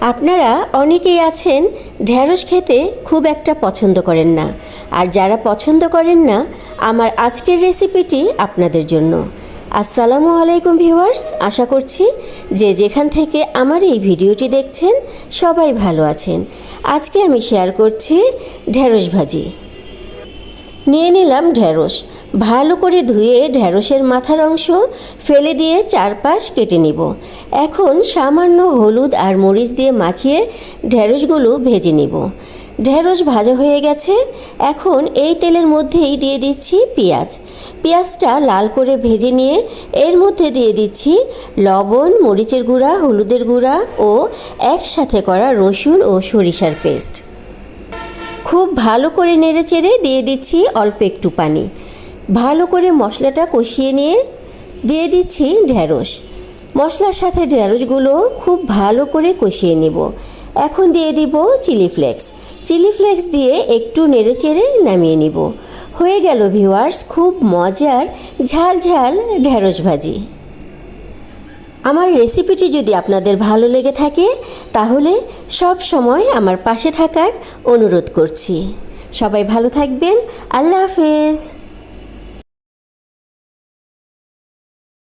আপনারা অনেকেই আছেন ঢ্যাঁড়স খেতে খুব একটা পছন্দ করেন না, আর যারা পছন্দ করেন না আমার আজকের রেসিপিটি আপনাদের জন্য। আসসালামু আলাইকুম ভিউয়ার্স, আশা করছি যে যেখান থেকে আমার এই ভিডিওটি দেখছেন সবাই ভালো আছেন। আজকে আমি শেয়ার করছি ঢ্যাঁড়স ভাজি। নিয়ে নিলাম ঢ্যাঁড়স, ভালো করে ধুয়ে ঢ্যাঁড়সের মাথার অংশ ফেলে দিয়ে চারপাশ কেটে নিব। এখন সামান্য হলুদ আর মরিচ দিয়ে মাখিয়ে ঢ্যাঁড়সগুলো ভেজে নিব। ঢ্যাঁড়স ভাজা হয়ে গেছে। এখন এই তেলের মধ্যেই দিয়ে দিচ্ছি পেঁয়াজটা লাল করে ভেজে নিয়ে এর মধ্যে দিয়ে দিচ্ছি লবণ, মরিচের গুঁড়া, হলুদের গুঁড়া ও একসাথে করা রসুন ও সরিষার পেস্ট। খুব ভালো করে নেড়েচেড়ে দিয়ে দিচ্ছি অল্প একটু পানি। ভালো করে মশলাটা কষিয়ে নিয়ে দিয়ে দিচ্ছি ঢ্যাঁড়স। মশলার সাথে ঢ্যাঁড়সগুলো খুব ভালো করে কষিয়ে নেব। এখন দিয়ে দিব চিলি ফ্লেক্স দিয়ে একটু নেড়েচেড়ে নামিয়ে নিব। হয়ে গেল ভিউয়ার্স খুব মজার ঝাল ঝাল ঢ্যাঁড়স ভাজি। আমার রেসিপিটি যদি আপনাদের ভালো লেগে থাকে তাহলে সব সময় আমার পাশে থাকার অনুরোধ করছি। সবাই ভালো থাকবেন। আল্লাহ হাফেজ।